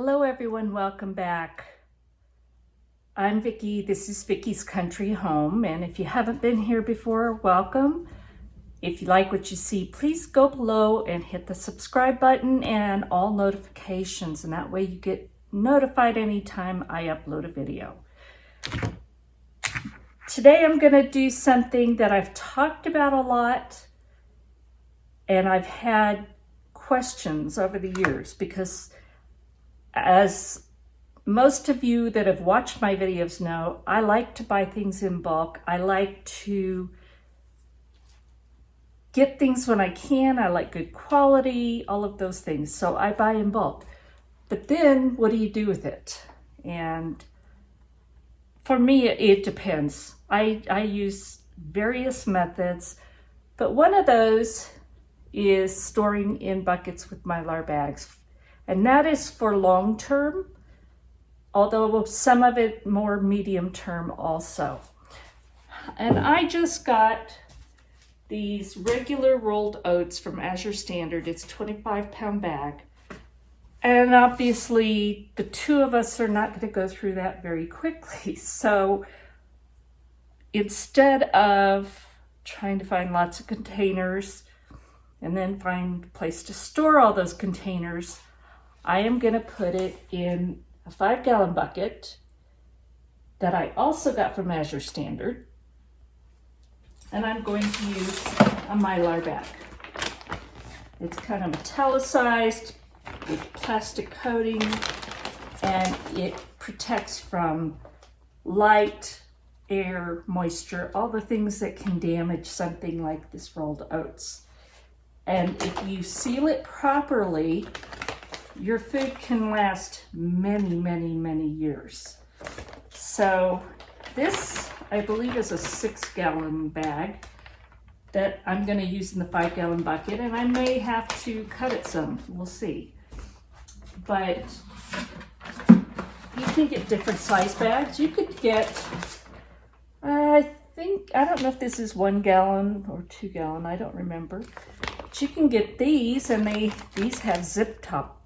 Hello everyone, welcome back. I'm Vickie, this is Vickie's Country Home, and if you haven't been here before, welcome. If you like what you see, please go below and hit the subscribe button and all notifications, and that way you get notified anytime I upload a video. Today I'm going to do something that I've talked about a lot, and I've had questions over the years because as most of you that have watched my videos know, I like to buy things in bulk. I like to get things when I can. I like good quality, all of those things. So I buy in bulk. But then what do you do with it? And for me, it depends. I use various methods, but one of those is storing in buckets with Mylar bags. And that is for long term, although some of it more medium term also. And I just got these regular rolled oats from Azure Standard. It's a 25-pound bag. And obviously the two of us are not going to go through that very quickly. So instead of trying to find lots of containers and then find a place to store all those containers, I am going to put it in a 5-gallon bucket that I also got from Azure Standard. And I'm going to use a Mylar bag. It's kind of metallicized with plastic coating, and it protects from light, air, moisture, all the things that can damage something like this rolled oats. And if you seal it properly, your food can last many, many, many years. So this, I believe, is a 6-gallon bag that I'm going to use in the 5-gallon bucket, and I may have to cut it some. We'll see. But you can get different size bags. You could get, I don't know if this is 1 gallon or 2 gallon. I don't remember. But you can get these, and these have zip top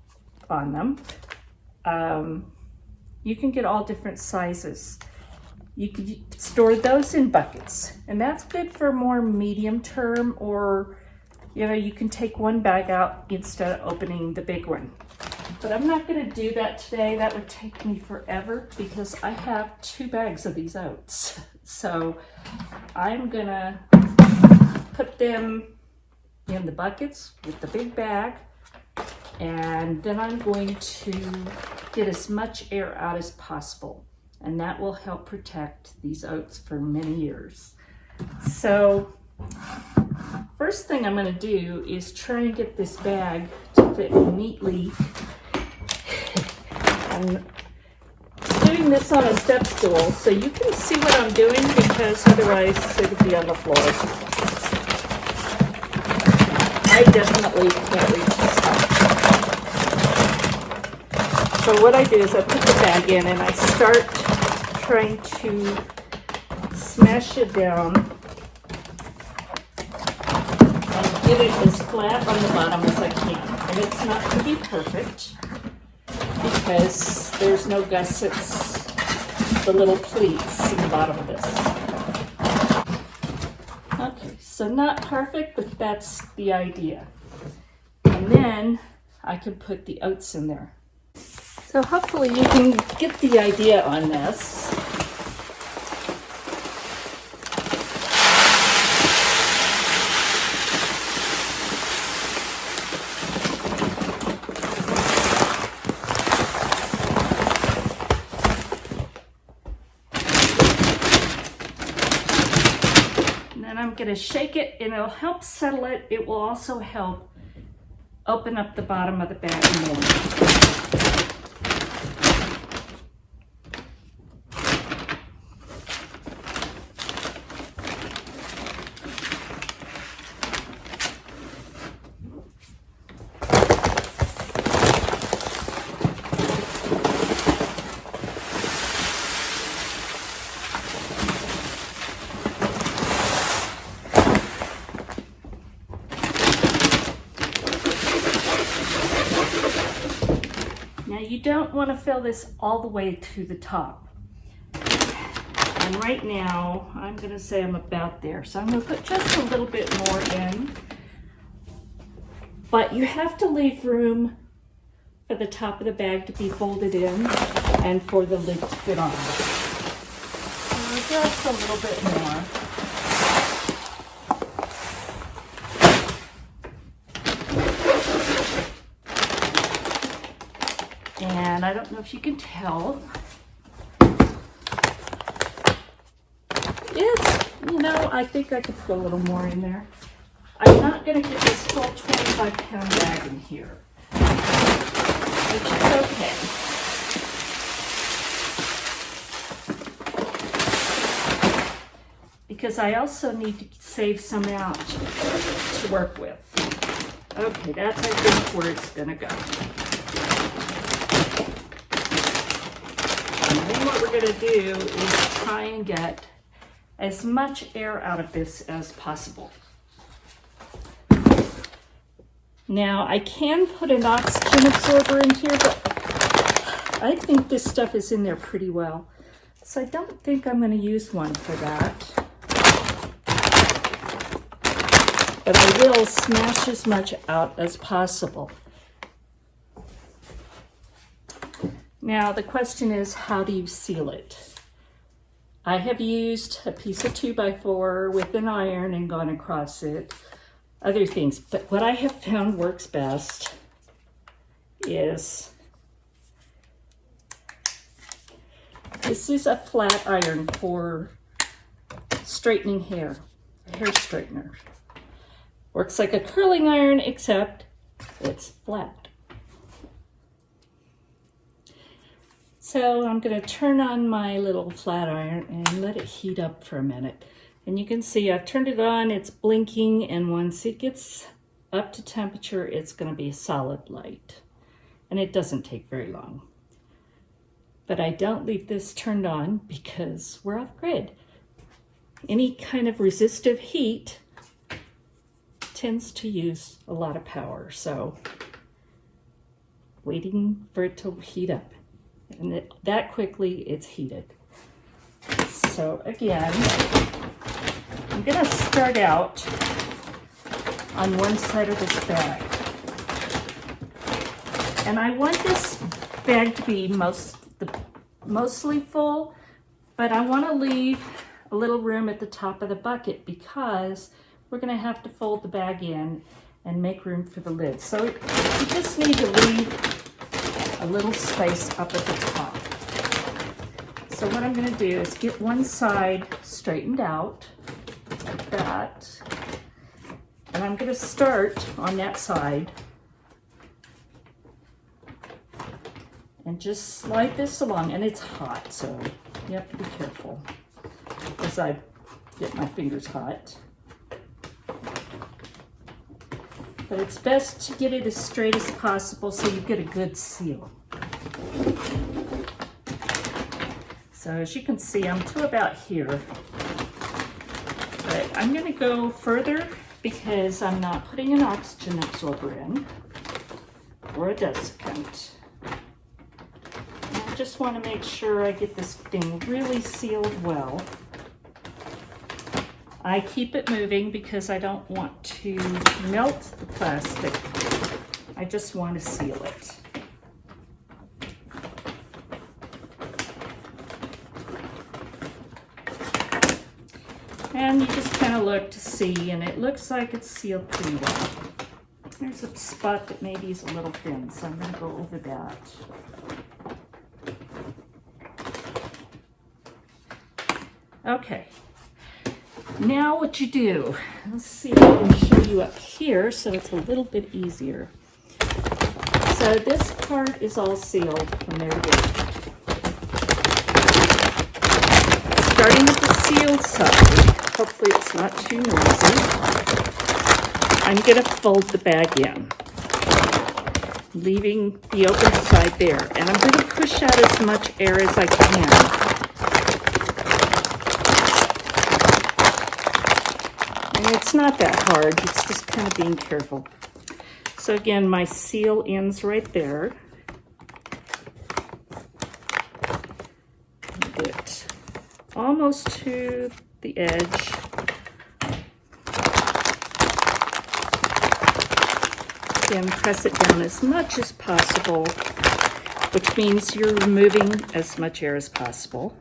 on them. You can get all different sizes. You could store those in buckets, and that's good for more medium term, or you can take one bag out instead of opening the big one. But I'm not going to do that today. That would take me forever because I have 2 bags of these oats. So I'm going to put them in the buckets with the big bag. And then I'm going to get as much air out as possible. And that will help protect these oats for many years. So first thing I'm going to do is try and get this bag to fit neatly. I'm doing this on a step stool so you can see what I'm doing, because otherwise it would be on the floor. I definitely can't reach this top. So what I do is I put the bag in and I start trying to smash it down and get it as flat on the bottom as I can. And it's not going to be perfect because there's no gussets, the little pleats in the bottom of this. Okay, so not perfect, but that's the idea. And then I can put the oats in there. So hopefully you can get the idea on this. And then I'm going to shake it, and it'll help settle it. It will also help open up the bottom of the bag more. you don't want to fill this all the way to the top. And right now, I'm going to say I'm about there. So I'm going to put just a little bit more in. But you have to leave room for the top of the bag to be folded in and for the lid to fit on. So just a little bit more. And I don't know if you can tell. It's, you know, I think I could put a little more in there. I'm not going to get this whole 25-pound bag in here, which is okay. Because I also need to save some out to work with. Okay, that's I think where it's going to go. And then what we're going to do is try and get as much air out of this as possible. Now, I can put an oxygen absorber in here, but I think this stuff is in there pretty well. So I don't think I'm going to use one for that. But I will smash as much out as possible. Now, the question is, how do you seal it? I have used a piece of 2x4 with an iron and gone across it. Other things, but what I have found works best is this is a flat iron for straightening hair, a hair straightener. Works like a curling iron, except it's flat. So I'm going to turn on my little flat iron and let it heat up for a minute. And you can see I've turned it on, it's blinking, and once it gets up to temperature, it's going to be a solid light. And it doesn't take very long. But I don't leave this turned on because we're off grid. Any kind of resistive heat tends to use a lot of power, so waiting for it to heat up. And that quickly, it's heated. So again, I'm going to start out on one side of this bag. And I want this bag to be mostly full, but I want to leave a little room at the top of the bucket because we're going to have to fold the bag in and make room for the lid. So you just need to leave a little space up at the top. So what I'm going to do is get one side straightened out like that. And I'm going to start on that side and just slide this along. And it's hot, so you have to be careful as I get my fingers hot. But it's best to get it as straight as possible so you get a good seal. So as you can see, I'm to about here. But I'm going to go further because I'm not putting an oxygen absorber in or a desiccant. I just want to make sure I get this thing really sealed well. I keep it moving because I don't want to melt the plastic. I just want to seal it. And you just kind of look to see, and it looks like it's sealed pretty well. There's a spot that maybe is a little thin, so I'm going to go over that. Okay. Now what you do, let's see if I can show you up here so it's a little bit easier. So this part is all sealed from there to there. Starting with the sealed side, hopefully it's not too noisy, I'm going to fold the bag in, leaving the open side there. And I'm going to push out as much air as I can. And it's not that hard, it's just kind of being careful. So again, my seal ends right there. almost to the edge. Again, press it down as much as possible, which means you're removing as much air as possible.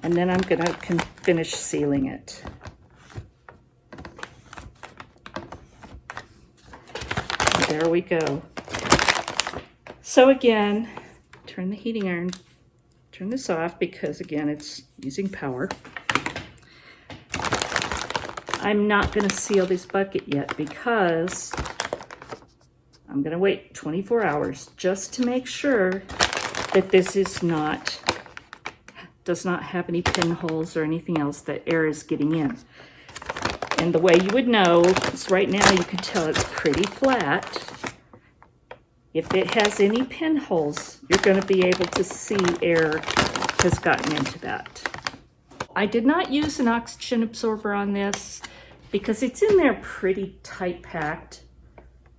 And then I'm going to finish sealing it. There we go. So again, turn the heating iron, turn this off because again, it's using power. I'm not going to seal this bucket yet because I'm going to wait 24 hours just to make sure that this does not have any pinholes or anything else that air is getting in. And the way you would know is right now you can tell it's pretty flat. If it has any pinholes, you're going to be able to see air has gotten into that. I did not use an oxygen absorber on this because it's in there pretty tight packed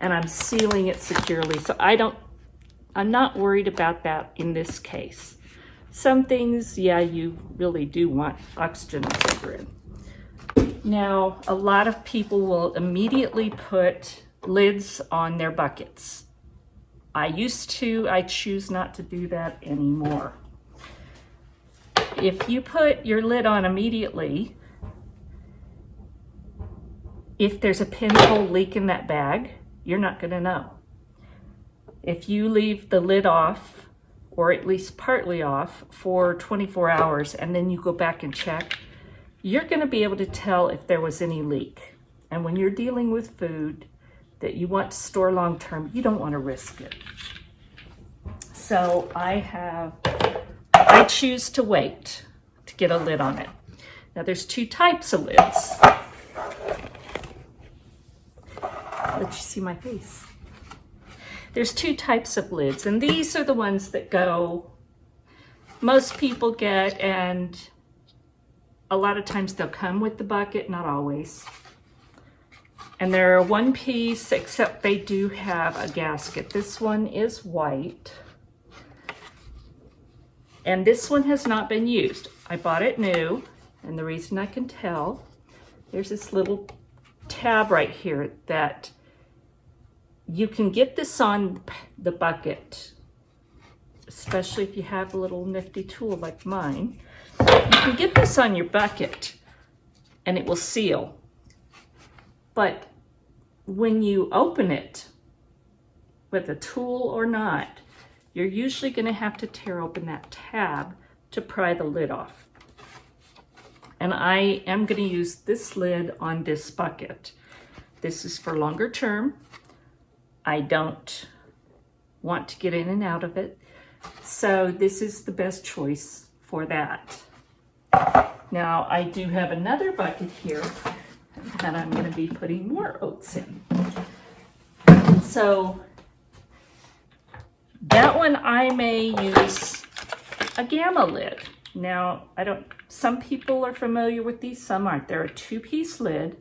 and I'm sealing it securely. So I'm not worried about that in this case. Some things, yeah, you really do want oxygen absorber in. Now, a lot of people will immediately put lids on their buckets. I used to, I choose not to do that anymore. If you put your lid on immediately, if there's a pinhole leak in that bag, you're not going to know. If you leave the lid off, or at least partly off, for 24 hours, and then you go back and check, you're going to be able to tell if there was any leak. And when you're dealing with food that you want to store long term, you don't want to risk it. So I choose to wait to get a lid on it. Now there's two types of lids. Let you see my face. There's two types of lids, and these are the ones that most people get, and a lot of times they'll come with the bucket, not always. And they're one piece, except they do have a gasket. This one is white. And this one has not been used. I bought it new, and the reason I can tell, there's this little tab right here that you can get this on the bucket, especially if you have a little nifty tool like mine. You can get this on your bucket and it will seal. But when you open it with a tool or not, you're usually going to have to tear open that tab to pry the lid off. And I am going to use this lid on this bucket. This is for longer term. I don't want to get in and out of it. So this is the best choice for that. Now I do have another bucket here that I'm going to be putting more oats in. So that one I may use a gamma lid. Now some people are familiar with these, some aren't. They're a two-piece lid.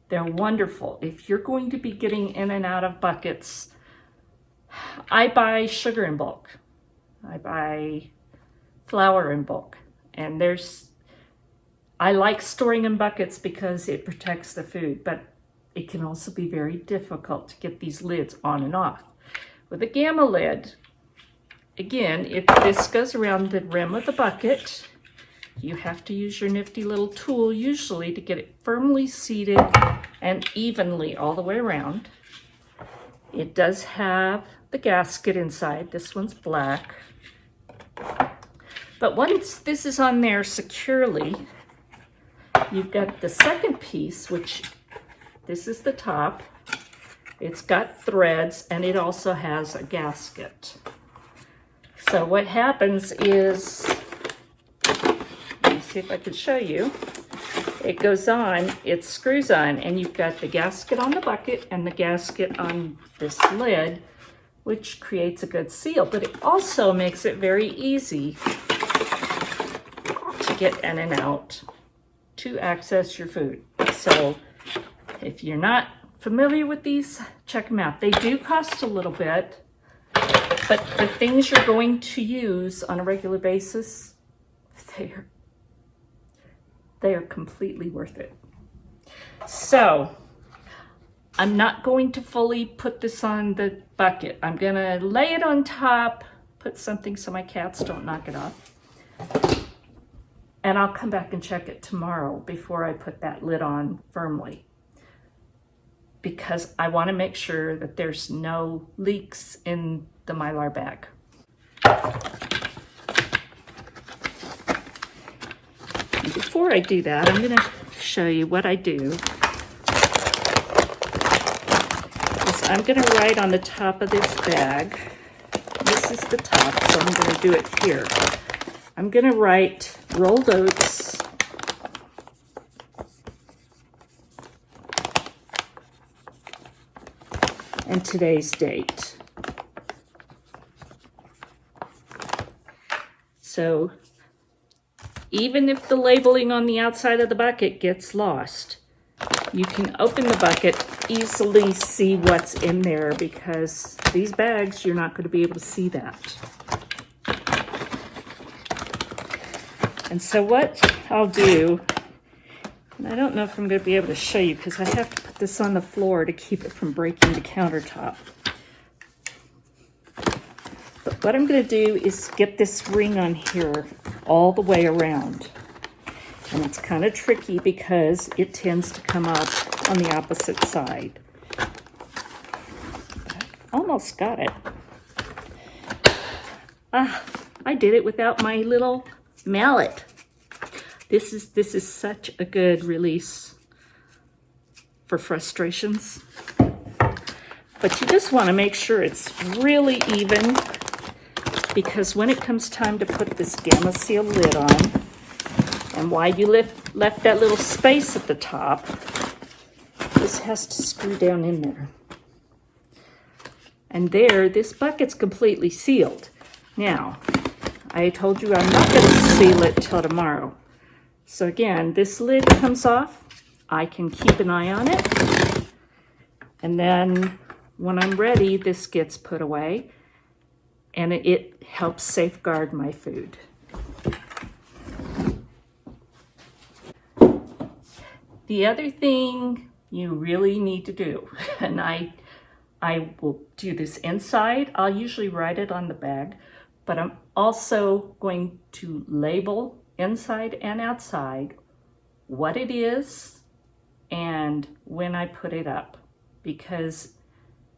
They're wonderful. If you're going to be getting in and out of buckets, I buy sugar in bulk. I buy flour in bulk. And I like storing in buckets because it protects the food, but it can also be very difficult to get these lids on and off. With a gamma lid, again, this goes around the rim of the bucket. You have to use your nifty little tool usually to get it firmly seated and evenly all the way around. It does have the gasket inside. This one's black. But once this is on there securely, you've got the second piece, which this is the top. It's got threads and it also has a gasket. So what happens is, let me see if I can show you. It goes on, it screws on, and you've got the gasket on the bucket and the gasket on this lid, which creates a good seal, but it also makes it very easy to get in and out to access your food. So if you're not familiar with these, check them out. They do cost a little bit, But the things you're going to use on a regular basis, they are completely worth it. So I'm not going to fully put this on the bucket. I'm gonna lay it on top, put something so my cats don't knock it off. And I'll come back and check it tomorrow before I put that lid on firmly, because I want to make sure that there's no leaks in the Mylar bag. And before I do that, I'm going to show you what I do. I'm going to write on the top of this bag. This is the top, so I'm going to do it here. I'm going to write rolled oats and today's date. So even if the labeling on the outside of the bucket gets lost, you can open the bucket, easily see what's in there, because these bags, you're not going to be able to see that. And so what I'll do, and I don't know if I'm going to be able to show you because I have to put this on the floor to keep it from breaking the countertop. But what I'm going to do is get this ring on here all the way around. And it's kind of tricky because it tends to come up on the opposite side. But I almost got it. I did it without my little mallet. This is such a good release for frustrations. But you just want to make sure it's really even, because when it comes time to put this Gamma Seal lid on, and why you left that little space at the top, this has to screw down in there. And there, this bucket's completely sealed. Now, I told you I'm not going to seal it till tomorrow. So again, this lid comes off. I can keep an eye on it. And then when I'm ready, this gets put away. And it helps safeguard my food. The other thing you really need to do, and I will do this inside. I'll usually write it on the bag, but I'm also going to label inside and outside what it is and when I put it up, because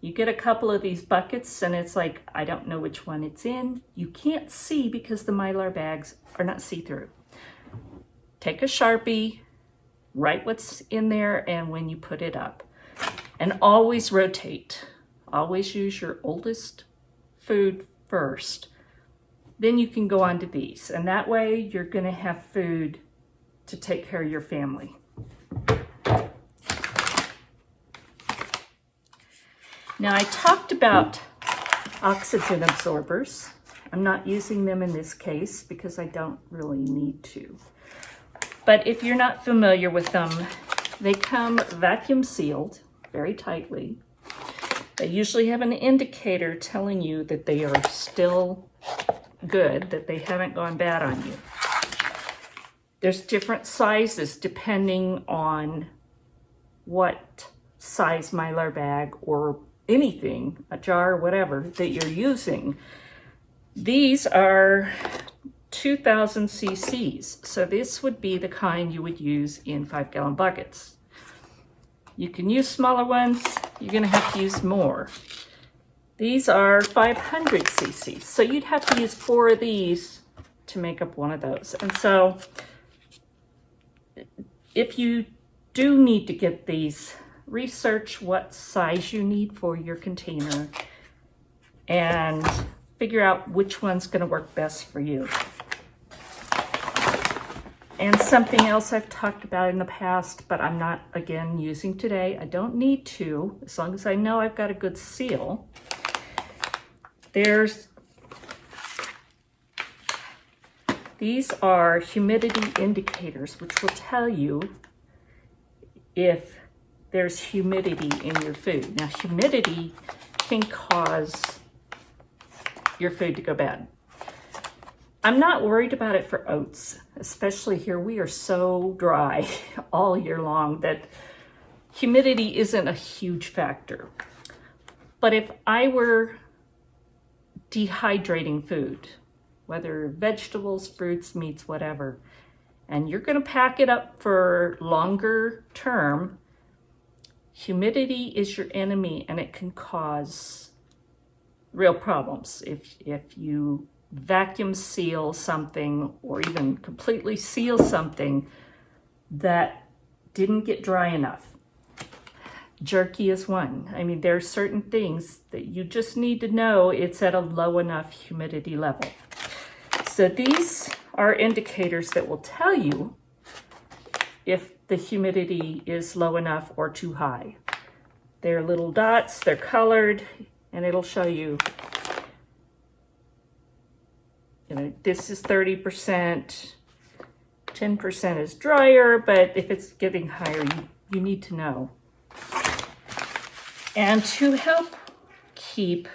you get a couple of these buckets and it's like, I don't know which one it's in. You can't see because the Mylar bags are not see-through. Take a Sharpie, write what's in there and when you put it up. And always rotate. Always use your oldest food first. Then you can go on to these. And that way you're going to have food to take care of your family. Now I talked about oxygen absorbers. I'm not using them in this case because I don't really need to. But if you're not familiar with them, they come vacuum sealed very tightly. They usually have an indicator telling you that they are still good, that they haven't gone bad on you. There's different sizes depending on what size Mylar bag or anything, a jar, whatever, that you're using. These are 2,000 cc's. So this would be the kind you would use in 5-gallon buckets. You can use smaller ones. You're going to have to use more. These are 500 cc's. So you'd have to use 4 of these to make up one of those. And so if you do need to get these, research what size you need for your container and figure out which one's going to work best for you. And something else I've talked about in the past, but I'm not, again, using today. I don't need to, as long as I know I've got a good seal. These are humidity indicators, which will tell you if there's humidity in your food. Now, humidity can cause your food to go bad. I'm not worried about it for oats, especially here. We are so dry all year long that humidity isn't a huge factor. But if I were dehydrating food, whether vegetables, fruits, meats, whatever, and you're going to pack it up for longer term, humidity is your enemy and it can cause real problems. If you vacuum seal something or even completely seal something that didn't get dry enough. Jerky is one. I mean, there are certain things that you just need to know it's at a low enough humidity level. So these are indicators that will tell you if the humidity is low enough or too high. They're little dots, they're colored, and it'll show you, this is 30%, 10% is drier, but if it's getting higher, you need to know. And to help keep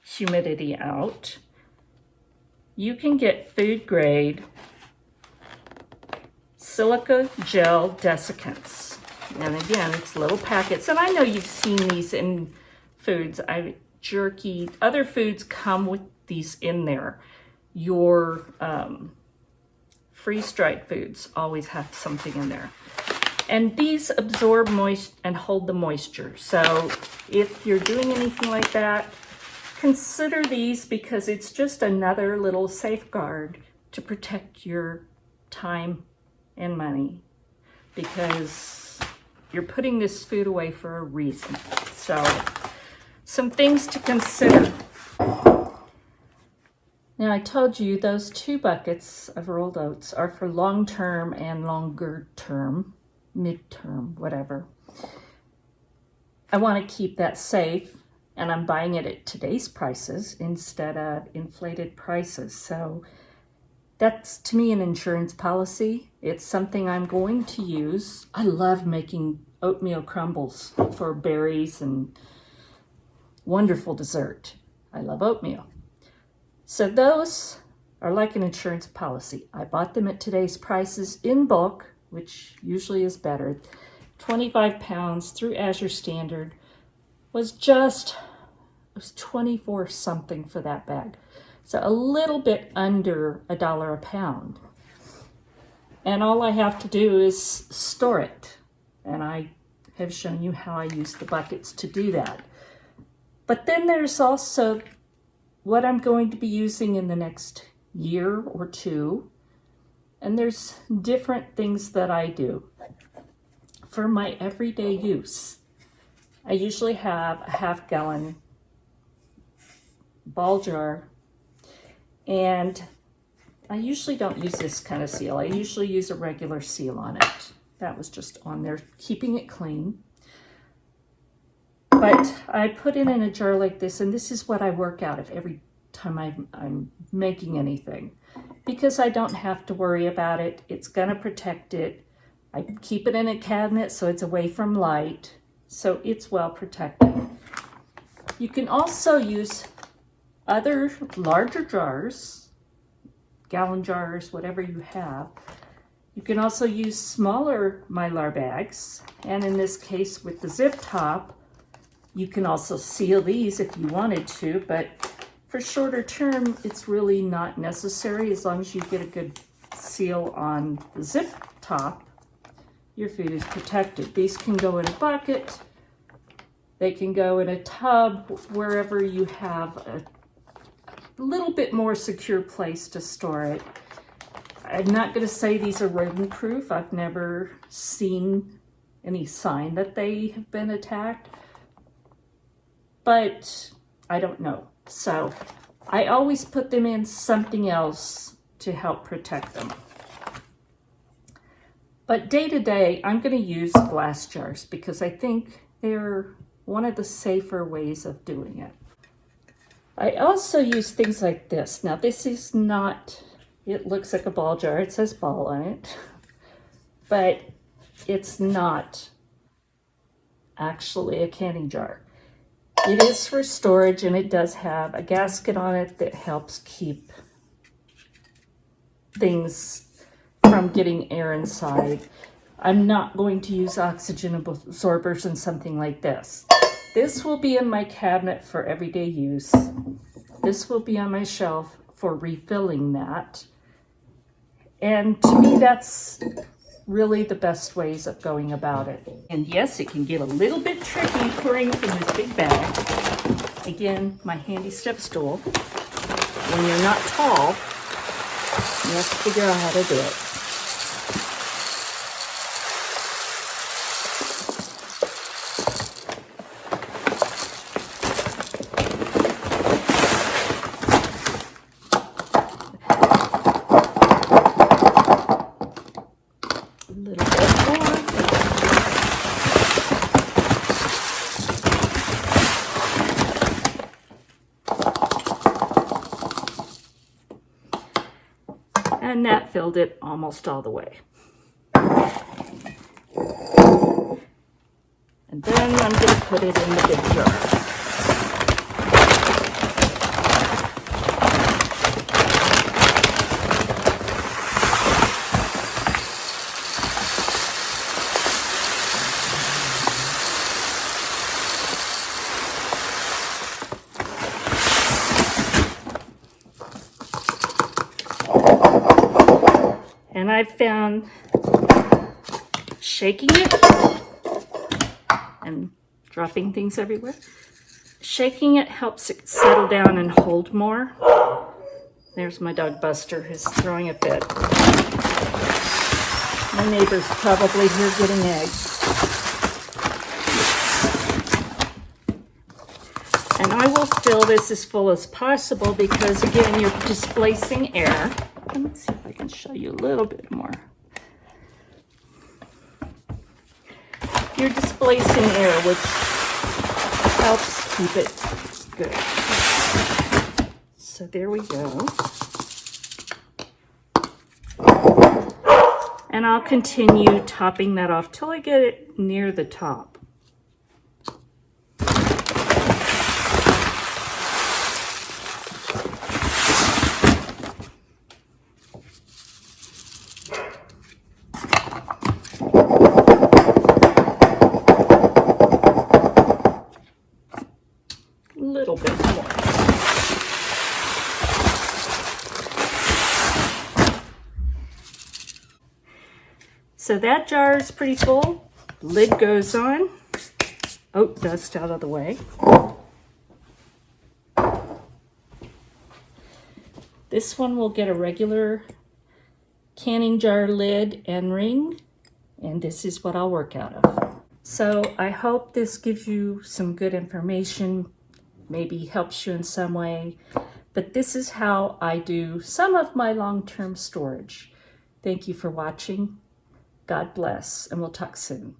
humidity out, you can get food grade silica gel desiccants. And again, it's little packets. And I know you've seen these in foods. Jerky, other foods come with these in there. Your freeze-dried foods always have something in there. And these absorb moisture and hold the moisture. So if you're doing anything like that, consider these because it's just another little safeguard to protect your time and money because you're putting this food away for a reason. So some things to consider. Now I told you those 2 buckets of rolled oats are for long-term and longer term, midterm, whatever. I want to keep that safe and I'm buying it at today's prices instead of inflated prices. So that's to me an insurance policy. It's something I'm going to use. I love making oatmeal crumbles for berries and wonderful dessert. I love oatmeal. So those are like an insurance policy. I bought them at today's prices in bulk, which usually is better. 25 pounds through Azure Standard was 24 something for that bag. So a little bit under $1 a pound. And all I have to do is store it. And I have shown you how I use the buckets to do that. But then there's also what I'm going to be using in the next year or two. And there's different things that I do for my everyday use. I usually have a half-gallon ball jar, and I usually don't use this kind of seal. I usually use a regular seal on it. That was just on there, keeping it clean. But I put it in a jar like this, and this is what I work out of every time I'm making anything. Because I don't have to worry about it. It's gonna protect it. I keep it in a cabinet so it's away from light, so it's well protected. You can also use other larger jars, gallon jars, whatever you have. You can also use smaller Mylar bags, and in this case with the zip top, you can also seal these if you wanted to, but for shorter term, it's really not necessary. As long as you get a good seal on the zip top, your food is protected. These can go in a bucket. They can go in a tub, wherever you have a little bit more secure place to store it. I'm not going to say these are rodent proof. I've never seen any sign that they have been attacked, but I don't know. So I always put them in something else to help protect them. But day to day, I'm going to use glass jars because I think they're one of the safer ways of doing it. I also use things like this. Now this is not, it looks like a ball jar. It says ball on it, but it's not actually a canning jar. It is for storage, and it does have a gasket on it that helps keep things from getting air inside. I'm not going to use oxygen absorbers in something like this. This will be in my cabinet for everyday use. This will be on my shelf for refilling that. And to me, that's really the best ways of going about it. And yes, it can get a little bit tricky pouring from this big bag. Again, my handy step stool. When you're not tall, you have to figure out how to do it. And that filled it almost all the way. And then I'm going to put it in the big jar. And I've found shaking it and dropping things everywhere. Shaking it helps it settle down and hold more. There's my dog Buster who's throwing a fit. My neighbor's probably here getting eggs. And I will fill this as full as possible because, again, you're displacing air. Let me see if I can show you a little bit more. You're displacing air, which helps keep it good. So there we go. And I'll continue topping that off till I get it near the top. Little bit more. So that jar is pretty full. Lid goes on. Oat dust out of the way. This one will get a regular canning jar lid and ring, and this is what I'll work out of. So I hope this gives you some good information, maybe helps you in some way, but this is how I do some of my long-term storage. Thank you for watching. God bless, and we'll talk soon.